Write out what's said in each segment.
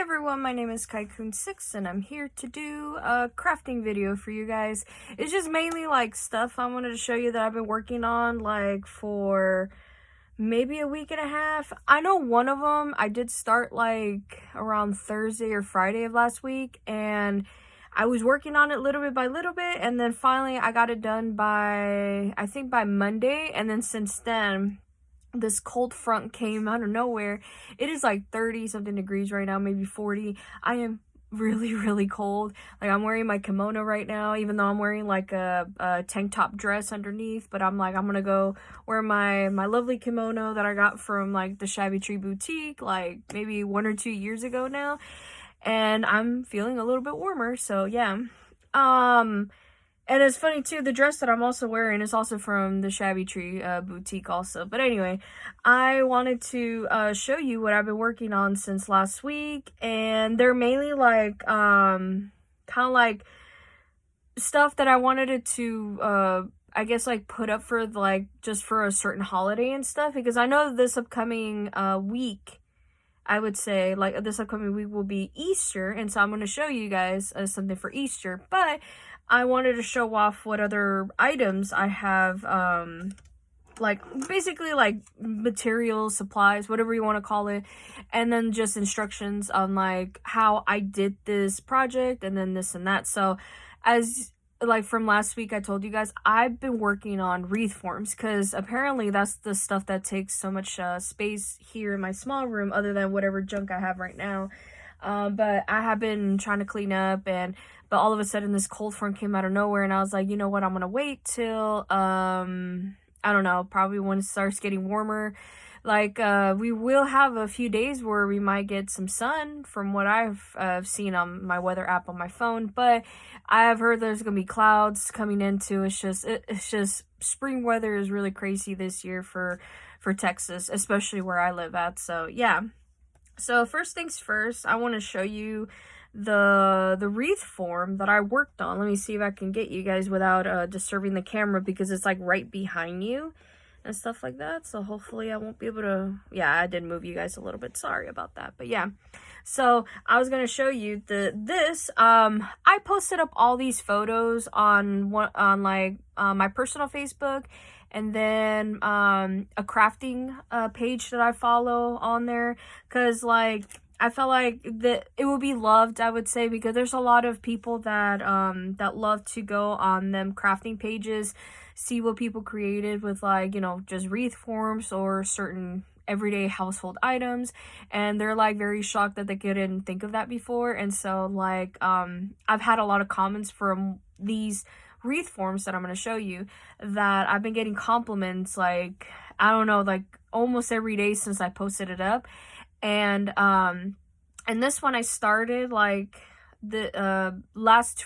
everyone, my name is Kaikun6 and I'm here to do a crafting video for you guys. It's just mainly like stuff I wanted to show you that I've been working on like for maybe a week and a half. I know one of them I did start like around Thursday or Friday of last week, and I was working on it little bit by little bit, and then finally I got it done by, I think by Monday, and then since then this cold front came out of nowhere. It is like 30 something degrees right now, maybe 40. I am really cold. Like, I'm wearing my kimono right now, even though I'm wearing like a tank top dress underneath, but I'm like, I'm gonna go wear my lovely kimono that I got from like the Shabby Tree boutique like maybe 1 or 2 years ago now, and I'm feeling a little bit warmer. So yeah. And it's funny too, the dress that I'm also wearing is also from the Shabby Tree boutique also. But anyway, I wanted to show you what I've been working on since last week, and they're mainly like kind of like stuff that I wanted it to I guess like put up for like just for a certain holiday and stuff, because I know this upcoming week, I would say like this upcoming week will be Easter, and so I'm going to show you guys something for Easter. But I wanted to show off what other items I have, like basically like materials, supplies, whatever you want to call it, and then just instructions on like how I did this project and then this and that. So as like from last week I told you guys, I've been working on wreath forms because apparently that's the stuff that takes so much space here in my small room, other than whatever junk I have right now. But I have been trying to clean up, but all of a sudden this cold front came out of nowhere, and I was like, you know what, I'm gonna wait till I don't know, probably when it starts getting warmer. Like we will have a few days where we might get some sun from what I've seen on my weather app on my phone, but I've heard there's gonna be clouds coming into. It's just spring weather is really crazy this year for Texas, especially where I live at. So yeah. So first things first, I want to show you the wreath form that I worked on. Let me see if I can get you guys without disturbing the camera, because it's like right behind you and stuff like that. So hopefully I won't be able to, yeah, I did move you guys a little bit, sorry about that. But yeah, so I was going to show you I posted up all these photos on my personal Facebook, and then a crafting page that I follow on there, because like I felt like that it would be loved, I would say, because there's a lot of people that that love to go on them crafting pages, see what people created with, like, you know, just wreath forms or certain everyday household items, and they're like very shocked that they couldn't think of that before. And so like I've had a lot of comments from these wreath forms that I'm going to show you, that I've been getting compliments like, I don't know, like almost every day since I posted it up. And this one I started like the last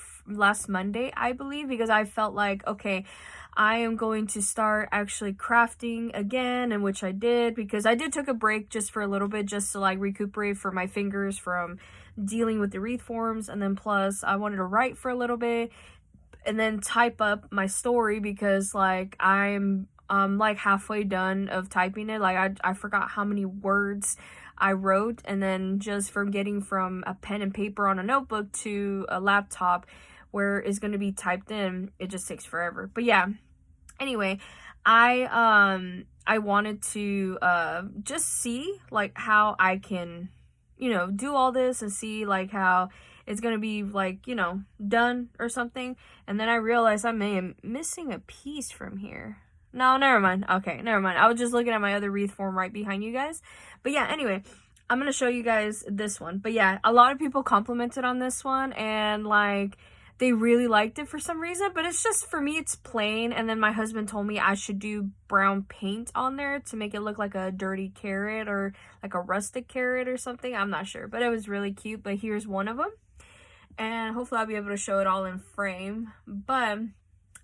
Monday, I believe, because I felt like, okay, I am going to start actually crafting again, and which I did, because I did took a break just for a little bit, just to like recuperate for my fingers from dealing with the wreath forms, and then plus I wanted to write for a little bit and then type up my story, because like I'm like halfway done of typing it. Like I forgot how many words I wrote, and then just from getting from a pen and paper on a notebook to a laptop where it's going to be typed in, it just takes forever. But yeah, anyway, I wanted to just see like how I can, you know, do all this and see like how it's gonna be like, you know, done or something. And then I realized I may am missing a piece from here. No, never mind. Okay, never mind. I was just looking at my other wreath form right behind you guys. But yeah, anyway, I'm gonna show you guys this one. But yeah, a lot of people complimented on this one, and like they really liked it for some reason, but it's just, for me, it's plain. And then my husband told me I should do brown paint on there to make it look like a dirty carrot or like a rustic carrot or something. I'm not sure, but it was really cute. But here's one of them, and hopefully I'll be able to show it all in frame. But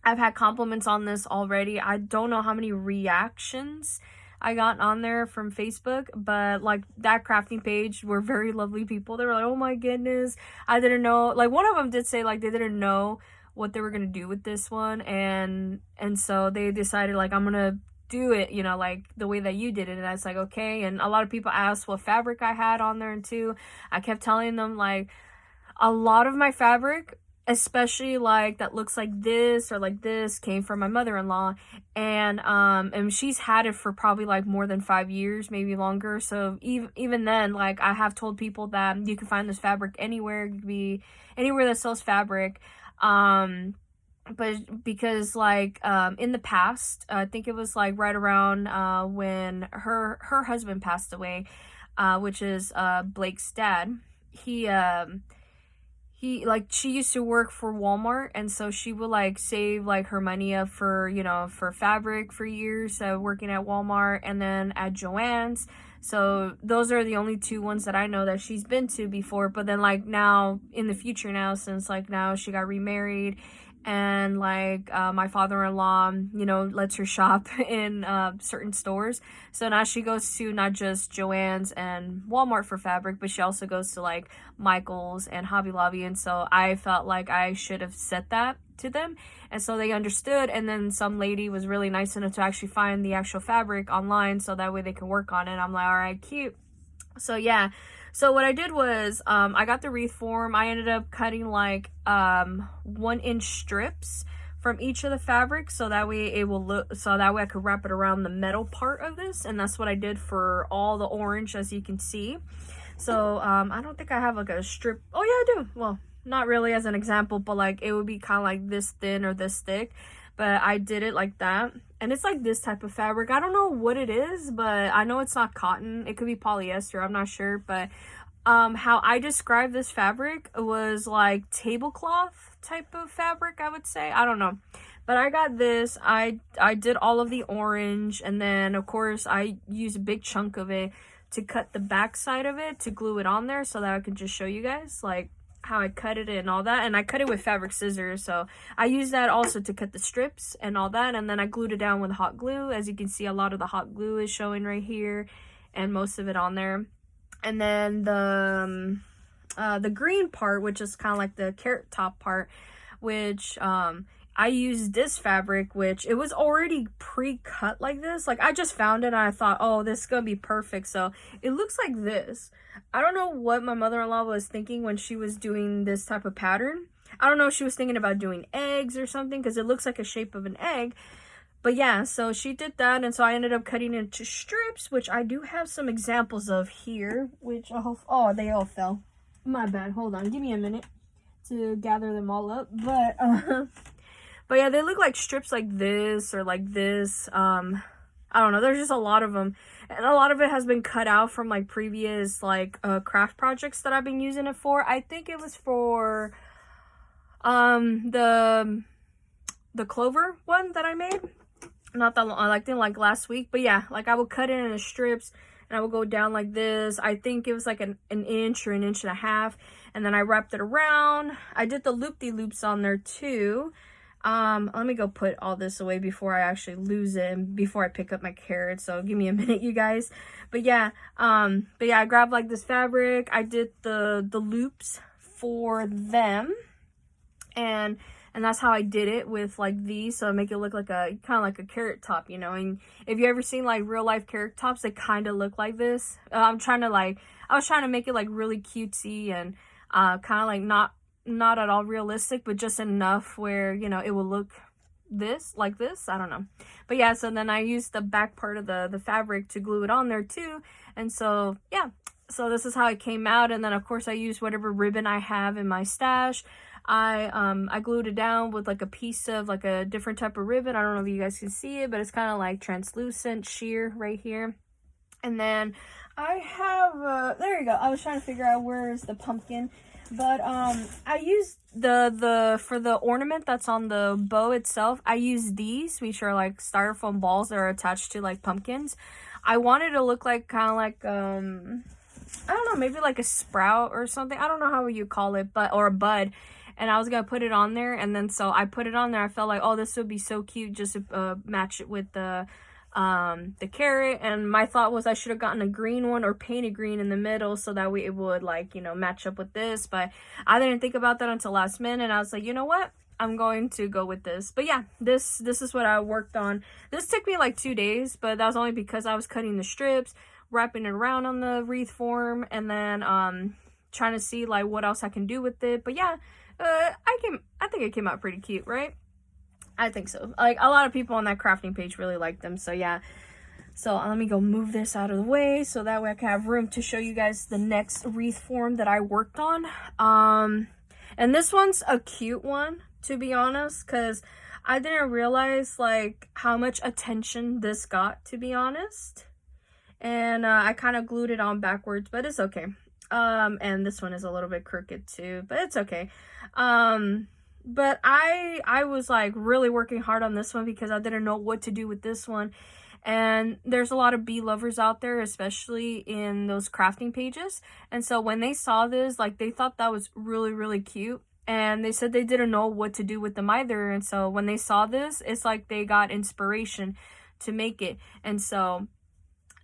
I've had compliments on this already. I don't know how many reactions I got on there from Facebook, but like that crafting page were very lovely people. They were like, oh my goodness, I didn't know. Like one of them did say like they didn't know what they were gonna do with this one, and so they decided like, I'm gonna do it, you know, like the way that you did it. And I was like, okay. And a lot of people asked what fabric I had on there and too. I kept telling them like a lot of my fabric, especially like that looks like this or like this, came from my mother-in-law, and she's had it for probably like more than 5 years, maybe longer. So even then, like I have told people that you can find this fabric anywhere. It could be anywhere that sells fabric. But because like in the past, I think it was like right around when her husband passed away, which is Blake's dad. He like, she used to work for Walmart, and so she would like save like her money up for, you know, for fabric for years, working at Walmart and then at Joann's. So those are the only two ones that I know that she's been to before. But then like now in the future now, since like now she got remarried, and like my father-in-law, you know, lets her shop in certain stores. So now she goes to not just Joann's and Walmart for fabric, but she also goes to like Michael's and Hobby Lobby. And so I felt like I should have said that to them, and so they understood. And then some lady was really nice enough to actually find the actual fabric online, so that way they can work on it. I'm like, all right, cute. So yeah, so what I did was I got the wreath form. I ended up cutting like 1-inch strips from each of the fabrics, so that way it will look, so that way I could wrap it around the metal part of this. And that's what I did for all the orange, as you can see. So I don't think I have like a strip. Oh yeah, I do. Well, not really as an example, but like it would be kind of like this thin or this thick, but I did it like that. And it's like this type of fabric. I don't know what it is, but I know it's not cotton. It could be polyester, I'm not sure. But how I described this fabric was like tablecloth type of fabric, I would say. I don't know. But I got this. I did all of the orange, and then of course I used a big chunk of it to cut the back side of it to glue it on there, so that I could just show you guys like how I cut it and all that. And I cut it with fabric scissors, so I used that also to cut the strips and all that. And then I glued it down with hot glue. As you can see, a lot of the hot glue is showing right here, and most of it on there. And then the green part, which is kind of like the carrot top part, which I used this fabric, which it was already pre-cut like this. Like I just found it and I thought, oh, this is gonna be perfect. So it looks like this. I don't know what my mother-in-law was thinking when she was doing this type of pattern. I don't know if she was thinking about doing eggs or something, because it looks like a shape of an egg. But yeah, so she did that, and so I ended up cutting into strips, which I do have some examples of here, which, oh, they all fell. My bad. Hold on. Give me a minute to gather them all up. But yeah, they look like strips like this or like this. I don't know. There's just a lot of them. And a lot of it has been cut out from like previous like craft projects that I've been using it for. I think it was for the clover one that I made. Not that long, I liked it like last week. But yeah, like I would cut it into strips and I would go down like this. I think it was like an inch or an inch and a half. And then I wrapped it around. I did the loop-de-loops on there too. Let me go put all this away before I actually lose it and before I pick up my carrots. So give me a minute, you guys. But yeah, I grabbed like this fabric. I did the loops for them, and that's how I did it with like these. So I make it look like a kind of like a carrot top, you know. And if you ever seen like real life carrot tops, they kind of look like this. I was trying to make it like really cutesy and kind of like not at all realistic, but just enough where, you know, it will look like this. I don't know. But yeah, so then I used the back part of the fabric to glue it on there too. And so yeah, so this is how it came out. And then of course I used whatever ribbon I have in my stash. I glued it down with like a piece of like a different type of ribbon. I don't know if you guys can see it, but it's kind of like translucent sheer right here. And then I have there you go. I was trying to figure out where is the pumpkin. But I used the for the ornament that's on the bow itself, I used these, which are like styrofoam balls that are attached to like pumpkins. I wanted to look like kind of like I don't know, maybe like a sprout or something. I don't know how you call it, but or a bud. And I was gonna put it on there, and then so I put it on there. I felt like, oh, this would be so cute just to match it with the carrot. And my thought was I should have gotten a green one or painted green in the middle, so that way it would like, you know, match up with this. But I didn't think about that until last minute. I was like, you know what, I'm going to go with this. But yeah, this is what I worked on. This took me like 2 days, but that was only because I was cutting the strips, wrapping it around on the wreath form, and then trying to see like what else I can do with it. But yeah, I think it came out pretty cute, right? I think so. Like, a lot of people on that crafting page really like them. So yeah. So let me go move this out of the way so that way I can have room to show you guys the next wreath form that I worked on. And this one's a cute one, to be honest, because I didn't realize like how much attention this got, to be honest. And I kind of glued it on backwards, but it's okay. And this one is a little bit crooked too, but it's okay. But I was like really working hard on this one because I didn't know what to do with this one. And there's a lot of bee lovers out there, especially in those crafting pages. And so when they saw this, like, they thought that was really, really cute. And they said they didn't know what to do with them either. And so when they saw this, it's like they got inspiration to make it. And so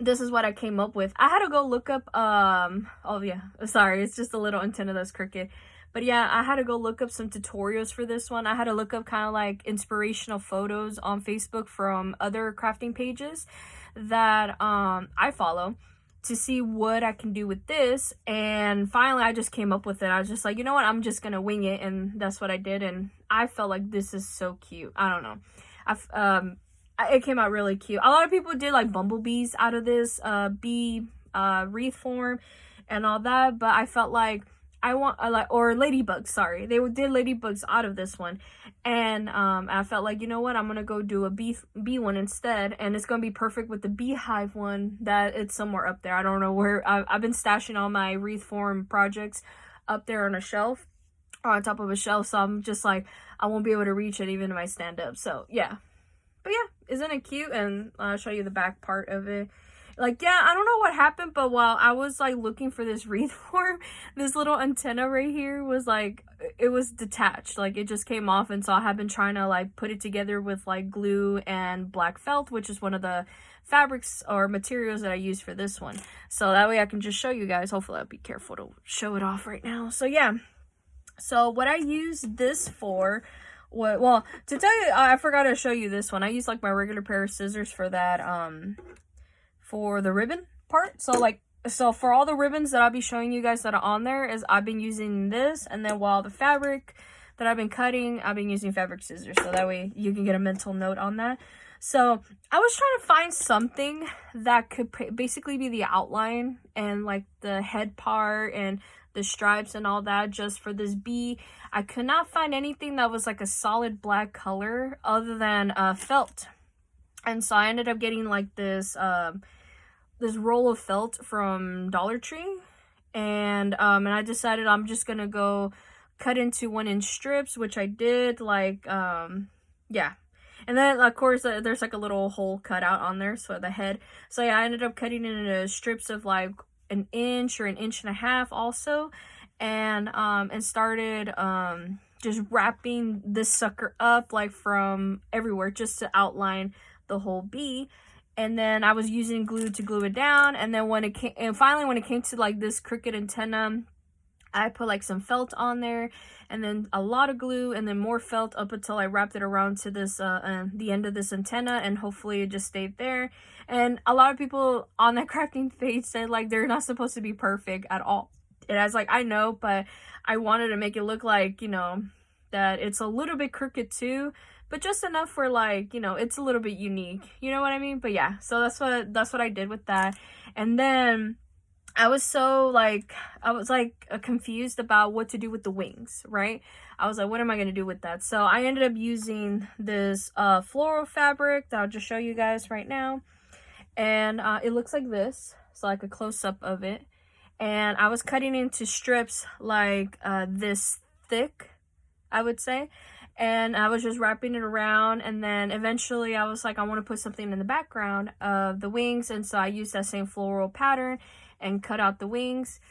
this is what I came up with. I had to go look up, oh yeah, sorry, it's just a little antenna that's crooked. But yeah, I had to go look up some tutorials for this one. I had to look up kind of like inspirational photos on Facebook from other crafting pages that I follow to see what I can do with this. And finally, I just came up with it. I was just like, you know what? I'm just going to wing it. And that's what I did. And I felt like this is so cute. I don't know. It came out really cute. A lot of people did like bumblebees out of this bee wreath form and all that. But I felt like or ladybugs, sorry. They did ladybugs out of this one. And I felt like, you know what, I'm going to go do a bee one instead. And it's going to be perfect with the beehive one that it's somewhere up there. I don't know where. I've been stashing all my wreath form projects up there on a shelf, or on top of a shelf. So I'm just like, I won't be able to reach it even if I stand up. So yeah. But yeah, isn't it cute? And I'll show you the back part of it. Like, yeah, I don't know what happened, but while I was, like, looking for this wreath form, this little antenna right here was, like, it was detached. Like, it just came off, and so I have been trying to, like, put it together with, like, glue and black felt, which is one of the fabrics or materials that I use for this one. So that way I can just show you guys. Hopefully I'll be careful to show it off right now. So, yeah. So, what I use this for... Well, to tell you, I forgot to show you this one. I use, like, my regular pair of scissors for that, for the ribbon part. So for all the ribbons that I'll be showing you guys that are on there, is I've been using this, and then while the fabric that I've been cutting, I've been using fabric scissors, so that way you can get a mental note on that. So I was trying to find something that could basically be the outline and like the head part and the stripes and all that just for this bee. I could not find anything that was like a solid black color other than felt. And so I ended up getting like this this roll of felt from Dollar Tree, and I decided I'm just gonna go cut into 1-inch strips, which I did, like, yeah. And then of course there's like a little hole cut out on there, so the head. So yeah, I ended up cutting it into strips of like 1 inch or 1.5 inches also, and started just wrapping this sucker up like from everywhere just to outline the whole bee. And then I was using glue to glue it down, and then finally when it came to like this crooked antenna, I put like some felt on there, and then a lot of glue, and then more felt up until I wrapped it around to this the end of this antenna, and hopefully it just stayed there. And a lot of people on that crafting page said like they're not supposed to be perfect at all. And I was like, I know, but I wanted to make it look like, you know, that it's a little bit crooked too, but just enough for like, you know, it's a little bit unique, you know what I mean? But yeah, so that's what I did with that. And then I was confused about what to do with the wings, right? I was like, what am I going to do with that? So I ended up using this floral fabric that I'll just show you guys right now. And it looks like this. So like a close-up of it. And I was cutting into strips like this thick, I would say. And I was just wrapping it around, and then eventually I was like, I want to put something in the background of the wings, and so I used that same floral pattern and cut out the wings,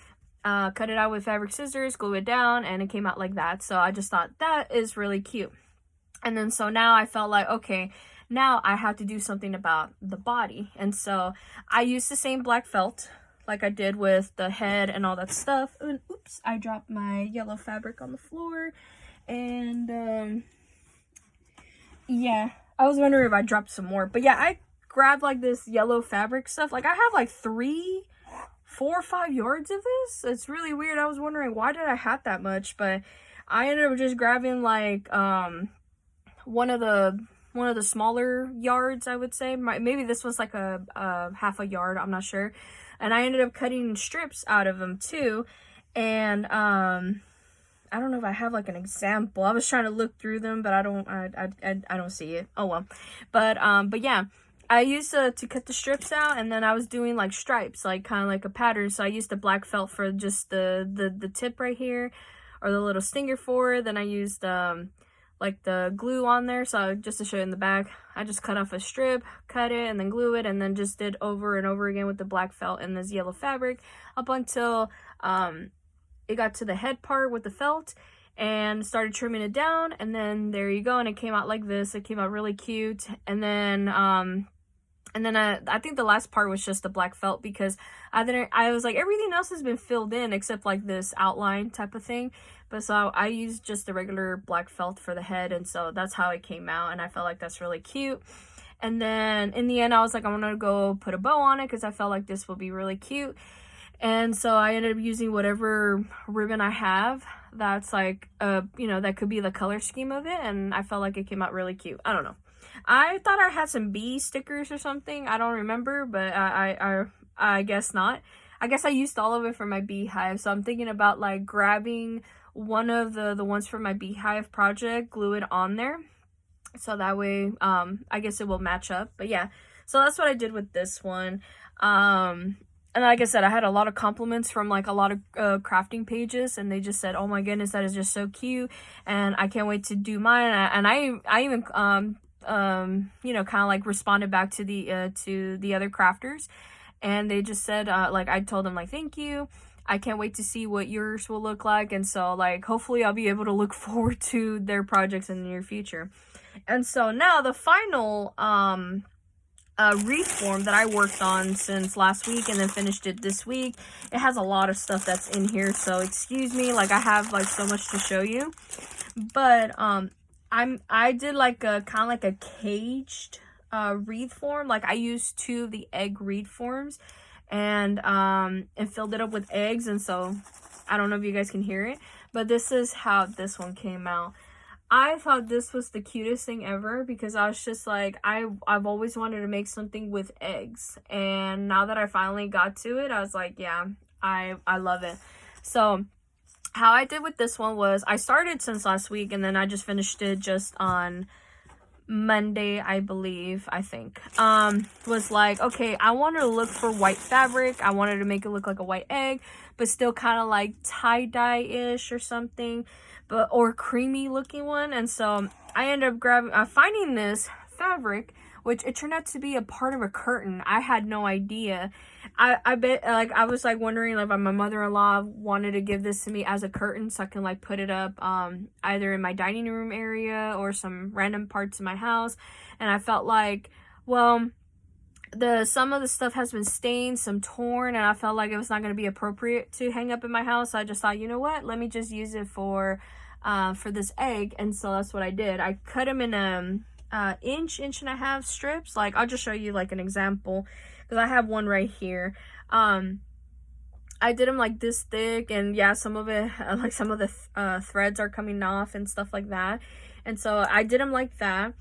cut it out with fabric scissors, glue it down, and it came out like that. So I just thought that is really cute. And then so now I felt like, okay, now I have to do something about the body. And so I used the same black felt like I did with the head and all that stuff. And oops, I dropped my yellow fabric on the floor. And yeah, I was wondering if I dropped some more. But yeah, I grabbed like this yellow fabric stuff. Like I have like 3, 4 or 5 yards of this. It's really weird. I was wondering why did I have that much, but I ended up just grabbing like one of the smaller yards, I would say. Maybe this was like a half a yard, I'm not sure. And I ended up cutting strips out of them too. And I don't know if I have like an example. I was trying to look through them, but I don't see it. Oh well. But yeah, I used to cut the strips out, and then I was doing like stripes, like kind of like a pattern. So I used the black felt for just the tip right here, or the little stinger for it. Then I used like the glue on there. So just to show you in the back, I just cut off a strip, cut it, and then glue it, and then just did over and over again with the black felt and this yellow fabric up until it got to the head part with the felt, and started trimming it down, and then there you go, and it came out like this. It came out really cute. And then I think the last part was just the black felt, because I was like, everything else has been filled in except like this outline type of thing. But so I used just the regular black felt for the head, and so that's how it came out, and I felt like that's really cute. And then in the end, I was like, I want to go put a bow on it because I felt like this would be really cute. And so I ended up using whatever ribbon I have that's like, that could be the color scheme of it. And I felt like it came out really cute. I don't know. I thought I had some bee stickers or something. I don't remember, but I guess not. I guess I used all of it for my beehive. So I'm thinking about like grabbing one of the ones for my beehive project, glue it on there. So that way, I guess it will match up. But yeah, so that's what I did with this one. And like I said, I had a lot of compliments from like a lot of crafting pages, and they just said, "Oh my goodness, that is just so cute," and I can't wait to do mine. And I even kind of like responded back to the other crafters, and they just said like, I told them like, thank you. I can't wait to see what yours will look like, and so like hopefully I'll be able to look forward to their projects in the near future. And so now the final wreath form that I worked on since last week and then finished it this week. It has a lot of stuff that's in here, so excuse me, like I have like so much to show you. But I did like a kind of like a caged wreath form. Like I used 2 of the egg wreath forms and filled it up with eggs, and so I don't know if you guys can hear it, but this is how this one came out. I thought this was the cutest thing ever, because I was just like, I've always wanted to make something with eggs, and now that I finally got to it, I was like, yeah, I love it. So how I did with this one was I started since last week, and then I just finished it just on Monday, I think. Was like, okay, I wanted to look for white fabric. I wanted to make it look like a white egg, but still kind of like tie-dye-ish or something, or creamy looking one. And so I ended up finding this fabric, which it turned out to be a part of a curtain. I had no idea. I bet, like, I was like wondering like if my mother-in-law wanted to give this to me as a curtain so I can like put it up either in my dining room area or some random parts of my house. And I felt like, well, some of the stuff has been stained, some torn, and I felt like it was not going to be appropriate to hang up in my house. So I just thought, you know what, let me just use it for this egg. And so that's what I did. I cut them in inch and a half strips. Like I'll just show you like an example, because I have one right here. I did them like this thick, and yeah, some of it like some of the threads are coming off and stuff like that. And so I did them like that.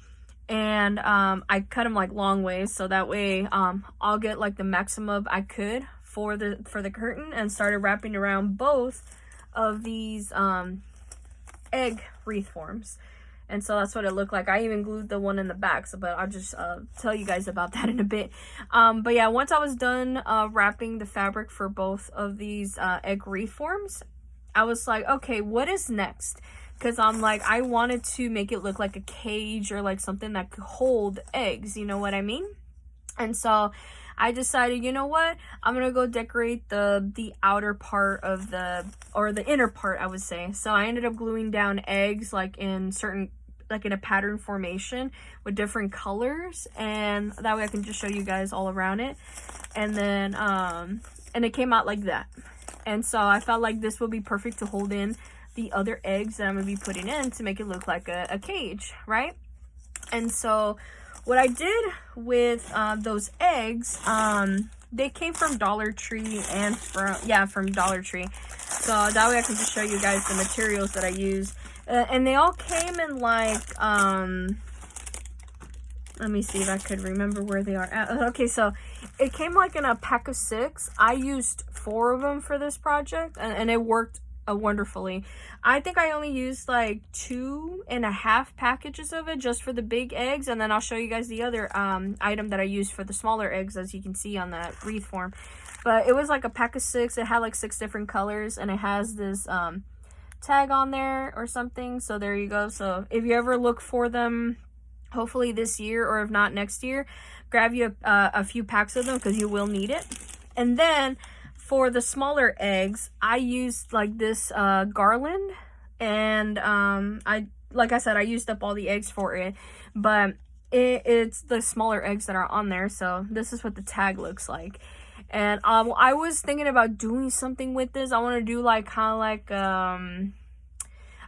And I cut them like long ways, so that way I'll get like the maximum I could for the curtain, and started wrapping around both of these egg wreath forms. And so that's what it looked like. I even glued the one in the back, so but I'll just tell you guys about that in a bit. But yeah, once I was done wrapping the fabric for both of these egg wreath forms, I was like, okay, what is next? Because I'm like, I wanted to make it look like a cage or like something that could hold eggs, you know what I mean? And so I decided, you know what, I'm gonna go decorate the outer part of the inner part, I would say. So I ended up gluing down eggs like in a pattern formation with different colors, and that way I can just show you guys all around it. And then and it came out like that. And so I felt like this would be perfect to hold in the other eggs that I'm gonna be putting in to make it look like a cage, right? And so what I did with those eggs, they came from Dollar Tree and from Dollar Tree. So that way I can just show you guys the materials that I used. And they all came in like, let me see if I could remember where they are. Okay, so it came like in a pack of 6. I used 4 of them for this project, and it worked wonderfully. I think I only used like 2.5 packages of it just for the big eggs, and then I'll show you guys the other item that I used for the smaller eggs, as you can see on that wreath form. But it was like a pack of 6. It had like 6 different colors, and it has this tag on there or something. So there you go. So if you ever look for them, hopefully this year, or if not next year, grab you a few packs of them because you will need it. And then for the smaller eggs, I used like this garland, and like I said, I used up all the eggs for it, but it's the smaller eggs that are on there. So this is what the tag looks like. And I was thinking about doing something with this. I want to do like kind of like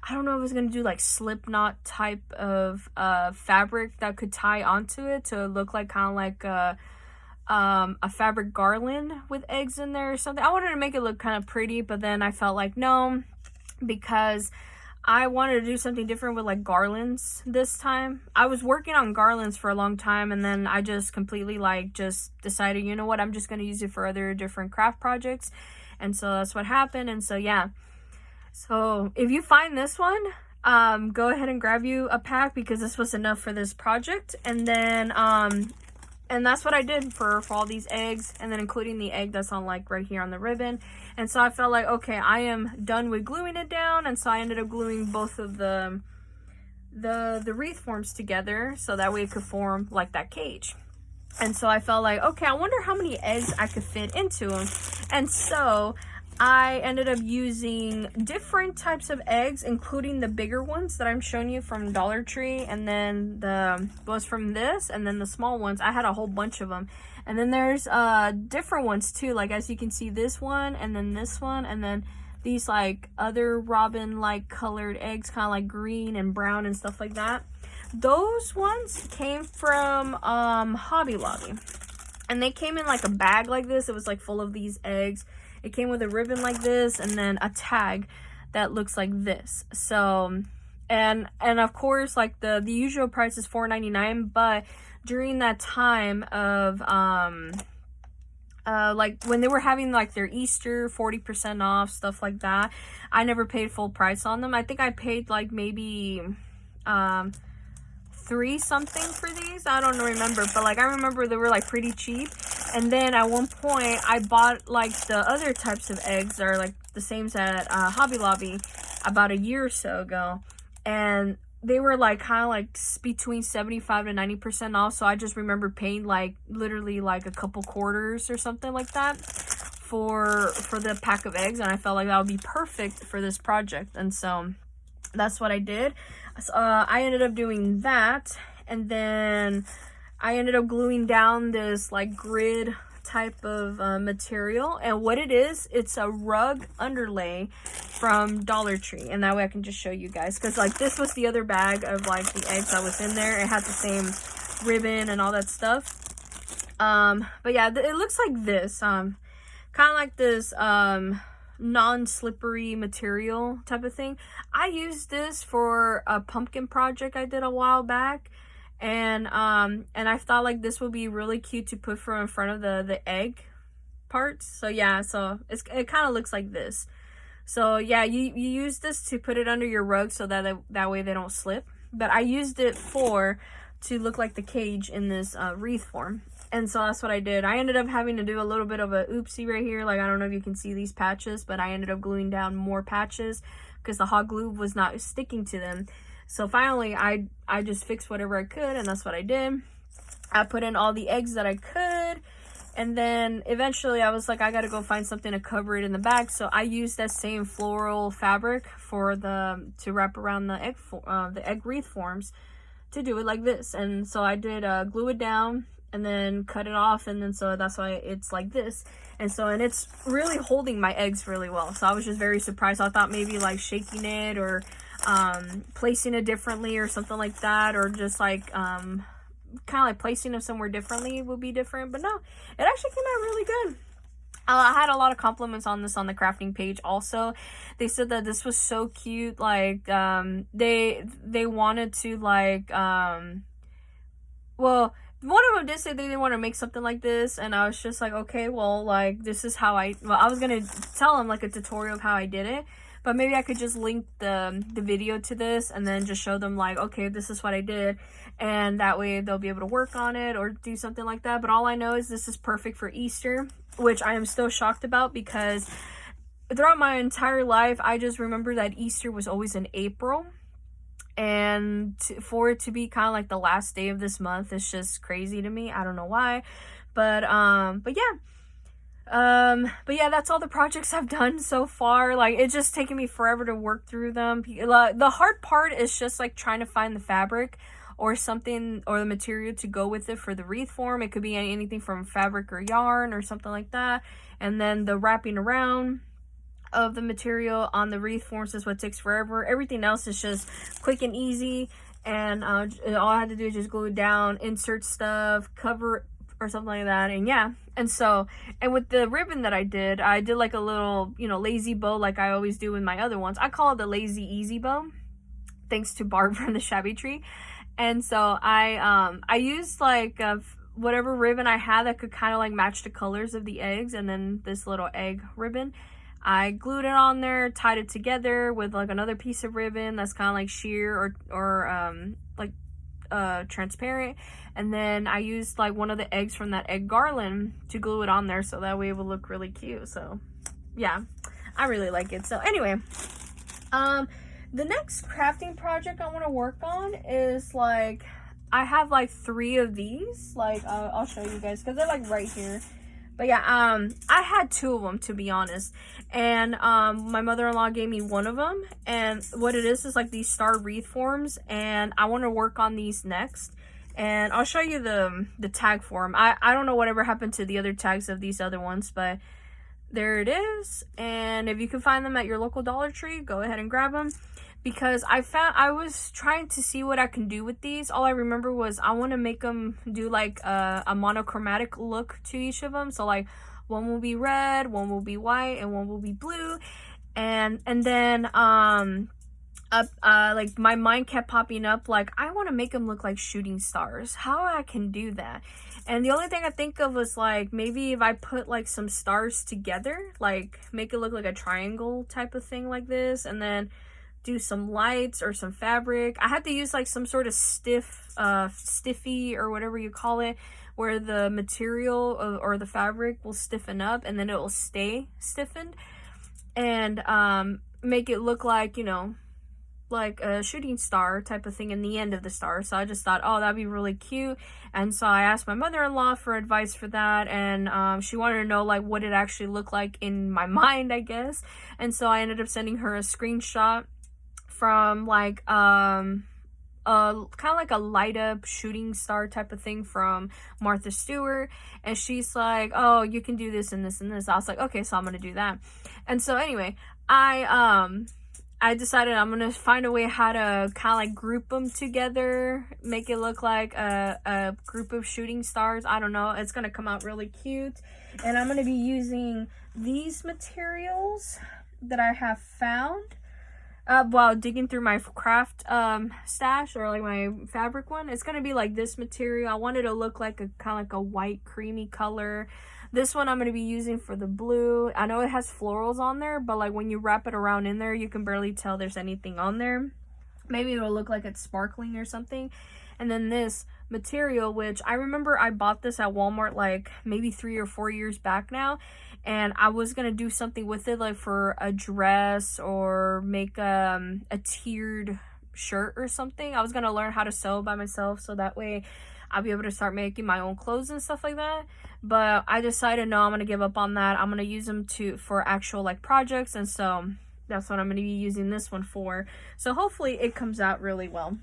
I don't know if I was going to do like slip knot type of fabric that could tie onto it to look like kind of like a fabric garland with eggs in there or something. I wanted to make it look kind of pretty, but then I felt like no, because I wanted to do something different with like garlands this time. I was working on garlands for a long time, and then I just completely like just decided, you know what, I'm just going to use it for other different craft projects. And so that's what happened. And so yeah, so if you find this one, go ahead and grab you a pack, because this was enough for this project. And then and that's what I did for all these eggs, and then including the egg that's on like right here on the ribbon. And so I felt like, okay, I am done with gluing it down. And so I ended up gluing both of the wreath forms together, so that way it could form like that cage. And so I felt like, okay, I wonder how many eggs I could fit into them. And so I ended up using different types of eggs, including the bigger ones that I'm showing you from Dollar Tree, and then the ones from this, and then the small ones. I had a whole bunch of them. And then there's different ones too, like as you can see, this one, and then this one, and then these like other robin like colored eggs, kind of like green and brown and stuff like that. Those ones came from Hobby Lobby, and they came in like a bag like this. It was like full of these eggs. It came with a ribbon like this, and then a tag that looks like this. So, and of course, like the usual price is $4.99, but during that time of like when they were having like their Easter 40% off, stuff like that, I never paid full price on them. I think I paid like maybe $3 something for these. I don't remember, but like I remember they were like pretty cheap. And then at one point I bought like the other types of eggs that are like the same at Hobby Lobby about a year or so ago, and they were like kind of like between 75 to 90% off. So I just remember paying like literally like a couple quarters or something like that for the pack of eggs, and I felt like that would be perfect for this project. And so that's what I did. I ended up doing that, and then I ended up gluing down this like grid type of material. And what it is, it's a rug underlay from Dollar Tree, and that way I can just show you guys, because like this was the other bag of like the eggs that was in there. It had the same ribbon and all that stuff. But yeah, it looks like this, kind of like this non-slippery material type of thing. I used this for a pumpkin project I did a while back, and I thought like this would be really cute to put in front of the egg parts. So yeah, so it kind of looks like this. So yeah, you use this to put it under your rug so that way they don't slip. But I used it to look like the cage in this wreath form. And so that's what I did. I ended up having to do a little bit of a oopsie right here. Like, I don't know if you can see these patches, but I ended up gluing down more patches because the hot glue was not sticking to them. So finally, I just fixed whatever I could, and that's what I did. I put in all the eggs that I could, and then eventually I was like, I gotta go find something to cover it in the back. So I used that same floral fabric to wrap around the egg wreath forms to do it like this. And so I did glue it down and then cut it off, and then so that's why it's like this. And it's really holding my eggs really well. So I was just very surprised. I thought maybe like shaking it or placing it differently or something like that, or just like kind of like placing them somewhere differently would be different. But no, it actually came out really good. I had a lot of compliments on this on the crafting page also. They said that this was so cute. Like, they wanted to, like, well, one of them did say they didn't want to make something like this. And I was just like, okay, well, like, this is how I was going to tell them, like, a tutorial of how I did it. But maybe I could just link the video to this and then just show them, like, okay, this is what I did. And that way they'll be able to work on it or do something like that. But all I know is this is perfect for Easter, which I am still shocked about, because throughout my entire life, I just remember that Easter was always in April. And for it to be kind of like the last day of this month is just crazy to me. I don't know why. But yeah. But yeah, that's all the projects I've done so far. Like, it's just taken me forever to work through them. The hard part is just like trying to find the fabric or something, or the material to go with it for the wreath form. It could be anything from fabric or yarn or something like that. And then the wrapping around of the material on the wreath forms is what takes forever. Everything else is just quick and easy. And all I had to do is just glue it down, insert stuff, cover it, or something like that. And yeah, and with the ribbon that I did like a little, you know, lazy bow, like I always do with my other ones. I call it the lazy easy bow, thanks to Barb from the Shabby Tree. And so I used like whatever ribbon I had that could kind of like match the colors of the eggs, and then this little egg ribbon, I glued it on there, tied it together with like another piece of ribbon that's kind of like sheer or like transparent. And then I used like one of the eggs from that egg garland to glue it on there, so that way it would look really cute. So yeah, I really like it. So anyway, the next crafting project I want to work on is like, I have like 3 of these. Like, I'll show you guys because they're like right here. But yeah, I had 2 of them, to be honest. And my mother-in-law gave me one of them. And what it is like these star wreath forms. And I want to work on these next. And I'll show you the tag form. I don't know whatever happened to the other tags of these other ones, but there it is. And if you can find them at your local Dollar Tree, go ahead and grab them. Because I was trying to see what I can do with these. All I remember was I want to make them do like a monochromatic look to each of them. So like one will be red, one will be white, and one will be blue. And then like my mind kept popping up, like I want to make them look like shooting stars. How I can do that? And the only thing I think of was like maybe if I put like some stars together, like make it look like a triangle type of thing like this, and then do some lights or some fabric. I had to use like some sort of stiffy or whatever you call it, where the material or the fabric will stiffen up and then it will stay stiffened, and make it look like, you know, like a shooting star type of thing in the end of the star. So I just thought, oh, that'd be really cute. And so I asked my mother-in-law for advice for that, and she wanted to know like what it actually looked like in my mind, I guess. And so I ended up sending her a screenshot from like kind of like a light up shooting star type of thing from Martha Stewart, and she's like, oh, you can do this and this and this. I was like, okay, so I'm gonna do that. And so anyway, I decided I'm gonna find a way how to kind of like group them together, make it look like a group of shooting stars. I don't know, it's gonna come out really cute. And I'm gonna be using these materials that I have found while digging through my craft stash, or like my fabric one. It's gonna be like this material. I wanted to look like a kind of like a white creamy color. This one I'm gonna be using for the blue. I know it has florals on there, but like when you wrap it around in there, you can barely tell there's anything on there. Maybe it'll look like it's sparkling or something. And then this material, which I remember I bought this at Walmart like maybe 3 or 4 years back now, and I was gonna do something with it, like for a dress or make a tiered shirt or something. I was gonna learn how to sew by myself, so that way I'll be able to start making my own clothes and stuff like that. But I decided, no, I'm gonna give up on that. I'm gonna use them for actual like projects, and so that's what I'm gonna be using this one for. So hopefully it comes out really well.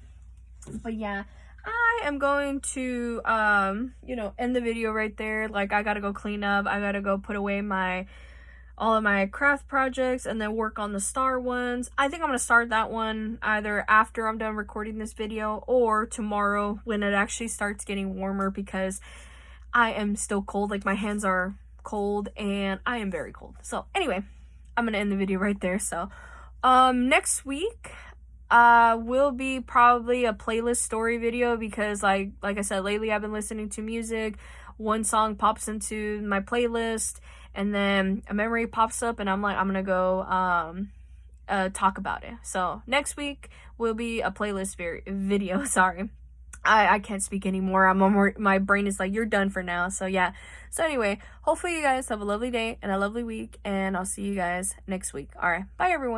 But yeah, I am going to you know, end the video right there. Like, I gotta go clean up, I gotta go put away my all of my craft projects and then work on the star ones. I think I'm going to start that one either after I'm done recording this video or tomorrow when it actually starts getting warmer, because I am still cold. Like, my hands are cold and I am very cold. So anyway, I'm going to end the video right there. So next week will be probably a playlist story video, because like I said, lately I've been listening to music. One song pops into my playlist and then a memory pops up and I'm like, I'm gonna go talk about it. So next week will be a playlist video. Sorry, I can't speak anymore. My brain is like, you're done for now. So yeah. So anyway, hopefully you guys have a lovely day and a lovely week, and I'll see you guys next week. All right, bye everyone.